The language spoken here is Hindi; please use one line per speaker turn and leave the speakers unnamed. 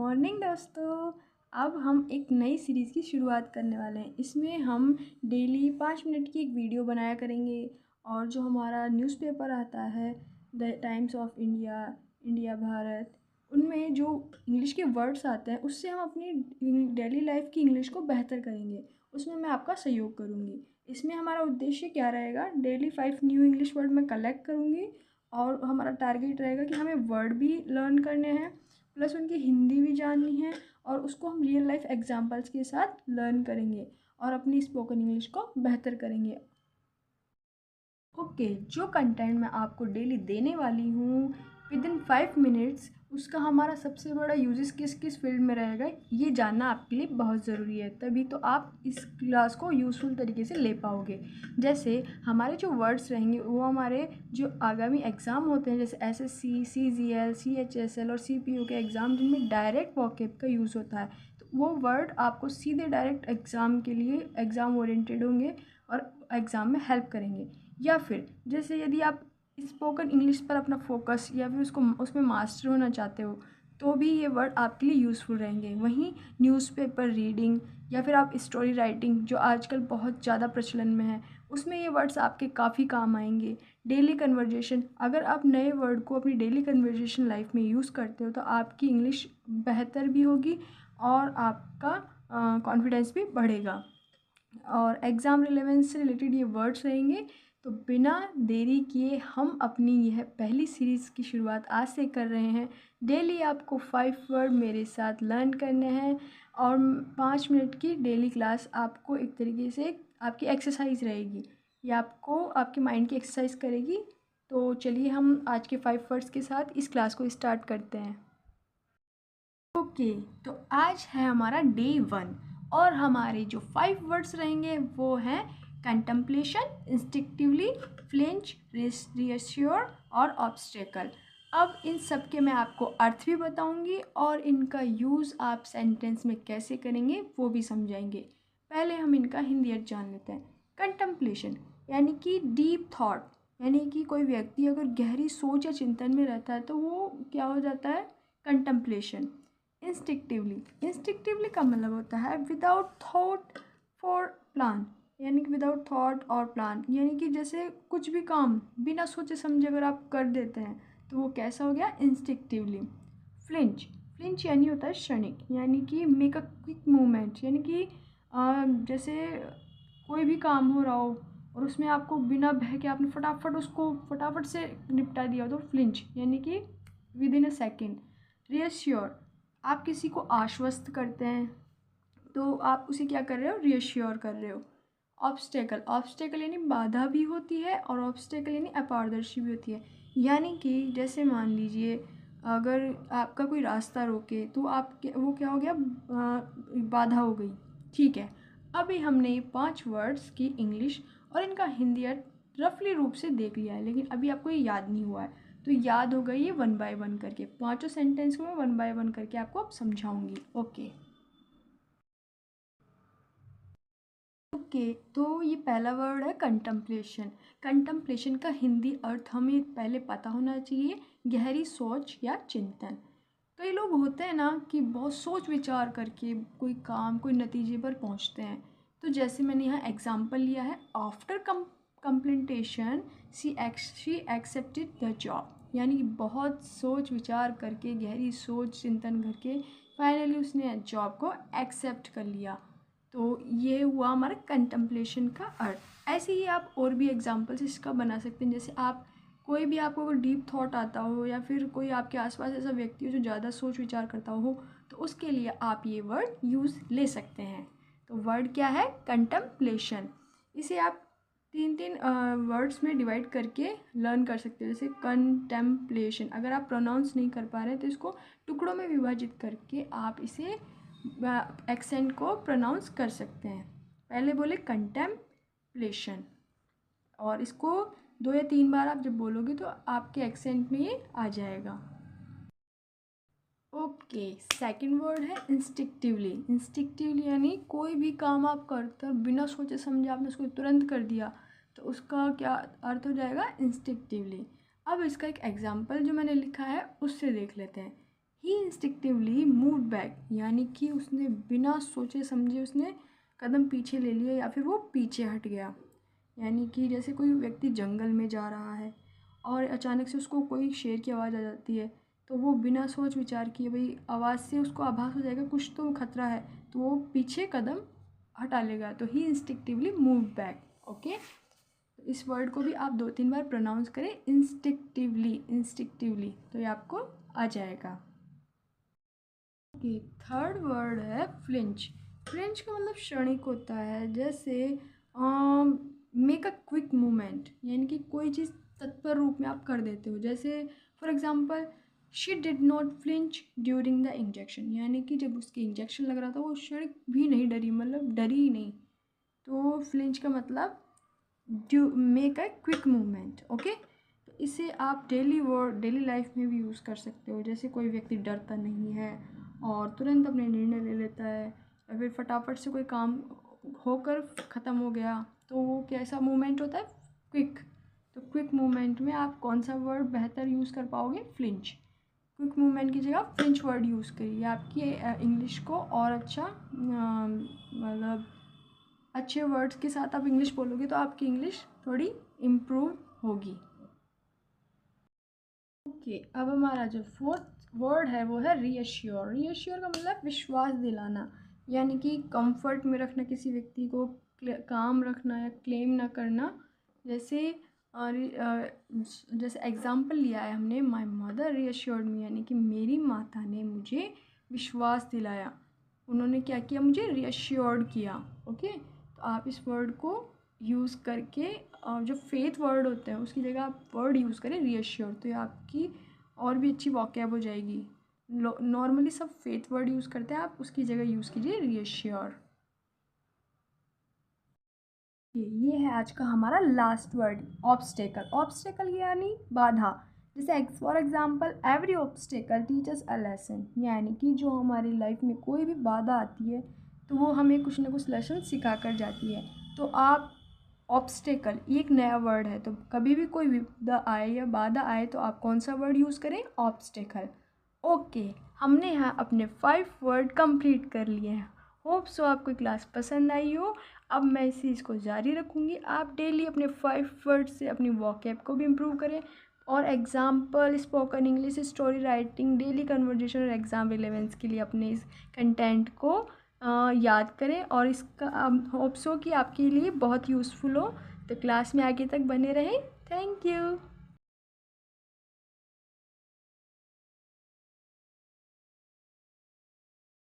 मॉर्निंग दोस्तों। अब हम एक नई सीरीज़ की शुरुआत करने वाले हैं। इसमें हम डेली 5 मिनट की एक वीडियो बनाया करेंगे और जो हमारा न्यूज़पेपर आता है the times of India, India Bharat, उनमें जो इंग्लिश के वर्ड्स आते हैं उससे हम अपनी डेली लाइफ की इंग्लिश को बेहतर करेंगे। उसमें मैं आपका सहयोग करूँगी। इसमें हमारा उद्देश्य क्या रहेगा, डेली 5 न्यू इंग्लिश वर्ड मैं कलेक्ट करूँगी और हमारा टारगेट रहेगा कि हमें वर्ड भी लर्न करने हैं प्लस उनकी हिंदी भी जाननी है और उसको हम रियल लाइफ एग्जांपल्स के साथ लर्न करेंगे और अपनी स्पोकन इंग्लिश को बेहतर करेंगे। ओके, जो कंटेंट मैं आपको डेली देने वाली हूँ विदिन 5 मिनट्स, उसका हमारा सबसे बड़ा यूजेस किस किस फील्ड में रहेगा ये जानना आपके लिए बहुत ज़रूरी है। तभी तो आप इस क्लास को यूज़फुल तरीके से ले पाओगे। जैसे हमारे जो वर्ड्स रहेंगे वो हमारे जो आगामी एग्ज़ाम होते हैं, जैसे एसएससी, सीजीएल, सीएचएसएल और सीपीओ के एग्ज़ाम जिनमें डायरेक्ट वोकैब का यूज़ होता है, तो वो वर्ड आपको सीधे डायरेक्ट एग्ज़ाम के लिए एग्ज़ाम ओरिएंटेड होंगे और एग्ज़ाम में हेल्प करेंगे। या फिर जैसे यदि आप स्पोकन इंग्लिश पर अपना फोकस या फिर उसको उसमें मास्टर होना चाहते हो तो भी ये वर्ड आपके लिए यूज़फुल रहेंगे। वहीं न्यूज़पेपर रीडिंग या फिर आप स्टोरी राइटिंग जो आजकल बहुत ज़्यादा प्रचलन में है, उसमें ये वर्ड्स आपके काफ़ी काम आएंगे। डेली कन्वर्जेशन, अगर आप नए वर्ड को अपनी डेली कन्वर्जेशन लाइफ में यूज़ करते हो तो आपकी इंग्लिश बेहतर भी होगी और आपका कॉन्फिडेंस भी बढ़ेगा। और एग्ज़ाम रिलेवेंस से रिलेटेड ये वर्ड्स रहेंगे। तो बिना देरी किए हम अपनी यह पहली सीरीज़ की शुरुआत आज से कर रहे हैं। डेली आपको 5 वर्ड मेरे साथ लर्न करने हैं और 5 मिनट की डेली क्लास आपको एक तरीके से आपकी एक्सरसाइज रहेगी। ये आपको आपके माइंड की एक्सरसाइज करेगी। तो चलिए हम आज के 5 वर्ड्स के साथ इस क्लास को स्टार्ट करते हैं। ओके, तो आज है हमारा डे 1 और हमारे जो 5 वर्ड्स रहेंगे वो हैं कंटेम्पलेशन, इंस्टिंक्टिवली, फ्लिंच, रिएश्योर और ऑब्स्टेकल। अब इन सब के मैं आपको अर्थ भी बताऊंगी और इनका यूज़ आप सेंटेंस में कैसे करेंगे वो भी समझाएंगे। पहले हम इनका हिंदी अर्थ जान लेते हैं। कंटेम्पलेशन यानी कि डीप थॉट, यानी कि कोई व्यक्ति अगर गहरी सोच या चिंतन में रहता है तो वो क्या हो जाता है, कंटेम्पलेशन। इंस्टिंक्टिवली का मतलब होता है विदाउट थॉट फॉर प्लान, यानी कि विदाउट थॉट और प्लान, यानी कि जैसे कुछ भी काम बिना सोचे समझे अगर आप कर देते हैं तो वो कैसा हो गया, इंस्टिंक्टिवली। फ्लिंच यानी होता है क्षणिक, यानी कि मेक अ क्विक मूवमेंट, यानी कि जैसे कोई भी काम हो रहा हो और उसमें आपको बिना बह के आपने फटाफट उसको फटाफट से निपटा दिया हो तो फ्लिंच, यानी कि with in a second. Reassure, आप किसी को आश्वस्त करते हैं तो आप उसे क्या कर रहे हो, रियश्योर कर रहे हो। ऑब्स्टेकल यानी बाधा भी होती है और ऑब्स्टेकल यानी अपारदर्शी भी होती है, यानी कि जैसे मान लीजिए अगर आपका कोई रास्ता रोके तो आप वो क्या हो गया, बाधा हो गई। ठीक है, अभी हमने ये 5 वर्ड्स की इंग्लिश और इनका हिंदी अर्थ रफली रूप से देख लिया है, लेकिन अभी आपको ये याद नहीं हुआ है तो याद हो गई ये 1 बाय 1 करके। 5 सेंटेंस को मैं 1 बाय 1 करके आपको अब समझाऊंगी। ओके, तो ये पहला वर्ड है कंटेम्पलेशन। कंटेम्पलेशन का हिंदी अर्थ हमें पहले पता होना चाहिए, गहरी सोच या चिंतन। कई लोग होते हैं ना कि बहुत सोच विचार करके कोई काम, कोई नतीजे पर पहुंचते हैं। तो जैसे मैंने यहाँ एग्जांपल लिया है, after completion she accepted the job, यानी कि बहुत सोच विचार करके, गहरी सोच चिंतन करके फाइनली उसने जॉब को एक्सेप्ट कर लिया। तो ये हुआ हमारा कंटेम्पलेशन का अर्थ। ऐसे ही आप और भी एग्जांपल्स इसका बना सकते हैं। जैसे आप कोई भी, आपको कोई डीप थॉट आता हो या फिर कोई आपके आसपास ऐसा व्यक्ति हो जो ज़्यादा सोच विचार करता हो तो उसके लिए आप ये वर्ड यूज़ ले सकते हैं। तो वर्ड क्या है, कंटेम्पलेशन। इसे आप 3 वर्ड्स में डिवाइड करके लर्न कर सकते हो। जैसे कंटेम्पलेशन, अगर आप प्रोनाउंस नहीं कर पा रहे हैं तो इसको टुकड़ों में विभाजित करके आप इसे एक्सेंट को प्रोनाउंस कर सकते हैं। पहले बोले कंटेम्पलेशन और इसको 2 या 3 बार आप जब बोलोगे तो आपके एक्सेंट में ये आ जाएगा। ओके, सेकंड वर्ड है इंस्टिंक्टिवली यानी कोई भी काम आप करते हो बिना सोचे समझे आपने उसको तुरंत कर दिया तो उसका क्या अर्थ हो जाएगा, इंस्टिंक्टिवली। अब इसका एक एग्जाम्पल जो मैंने लिखा है उससे देख लेते हैं। ही इंस्टिंक्टिवली मूव बैक, यानी कि उसने बिना सोचे समझे उसने कदम पीछे ले लिया या फिर वो पीछे हट गया। यानी कि जैसे कोई व्यक्ति जंगल में जा रहा है और अचानक से उसको कोई शेर की आवाज़ आ जाती है, तो वो बिना सोच विचार किए, भाई आवाज़ से उसको आभास हो जाएगा कुछ तो खतरा है, तो वो पीछे कदम हटा लेगा। तो ही इंस्टिंक्टिवली मूव बैक। ओके, इस वर्ड को भी आप 2-3 बार प्रोनाउंस करें, इंस्टिंक्टिवली, इंस्टिंक्टिवली, तो ये आपको आ जाएगा। ओके, थर्ड वर्ड है फ्लिंच। फ्लिंच का मतलब क्षणिक होता है, जैसे मेक अ क्विक मूवमेंट, यानी कि कोई चीज़ तत्पर रूप में आप कर देते हो। जैसे for example, she did not flinch during the injection, यानी कि जब उसके इंजेक्शन लग रहा था वो क्षणिक भी नहीं डरी, मतलब डरी ही नहीं। तो फ्लिंच का मतलब do make a quick movement. Okay, तो इसे आप डेली लाइफ में भी यूज़ कर सकते हो। जैसे कोई व्यक्ति डरता नहीं है और तुरंत अपने निर्णय ले लेता है, या फिर फटाफट से कोई काम होकर ख़त्म हो गया, तो वो कैसा मूवमेंट होता है, क्विक। तो क्विक मूवमेंट में आप कौन सा वर्ड बेहतर यूज़ कर पाओगे, फ्लिंच। क्विक मूवमेंट की जगह फ्लिंच वर्ड यूज़ करिए, आपकी इंग्लिश को और अच्छा मतलब अच्छे वर्ड्स के साथ आप इंग्लिश बोलोगे तो आपकी इंग्लिश थोड़ी इम्प्रूव होगी। ओके, अब हमारा जो फोर्थ वर्ड है वो है रीअश्योर। रीअश्योर का मतलब विश्वास दिलाना, यानी कि कंफर्ट में रखना किसी व्यक्ति को, काम रखना या क्लेम ना करना। जैसे जैसे एग्जाम्पल लिया है हमने, माई मदर रीअश्योर्ड मी, यानी कि मेरी माता ने मुझे विश्वास दिलाया, उन्होंने क्या किया, मुझे रीअश्योर्ड किया। ओके, तो आप इस वर्ड को यूज़ करके जो फेथ वर्ड होते हैं उसकी जगह आप वर्ड यूज़ करें रीअश्योर, तो ये आपकी और भी अच्छी वॉकैब हो जाएगी। नॉर्मली सब फेथ वर्ड यूज़ करते हैं, आप उसकी जगह यूज़ कीजिए रीअश्योर। ये है आज का हमारा लास्ट वर्ड, ऑब्स्टेकल। ऑब्स्टेकल यानी बाधा। जैसे for example, every obstacle teachers a lesson, यानी कि जो हमारी लाइफ में कोई भी बाधा आती है तो वो हमें कुछ ना कुछ लेसन सिखा कर जाती है। तो आप ऑब्स्टेकल, ये एक नया वर्ड है, तो कभी भी कोई विपदा आए या बाधा आए तो आप कौन सा वर्ड यूज़ करें, ऑब्स्टेकल। ओके, हमने यहाँ अपने 5 वर्ड कंप्लीट कर लिए हैं। होप सो आपको क्लास पसंद आई हो। अब मैं इस चीज़ को जारी रखूँगी, आप डेली अपने 5 वर्ड से अपनी वॉकैब को भी इम्प्रूव करें, और example, spoken English, story writing, daily conversation और एग्ज़ाम रिलेवेंस के लिए अपने इस कंटेंट को याद करें, और इसका होप सो कि आपके लिए बहुत यूज़फुल हो। तो क्लास में आगे तक बने रहें। Thank you.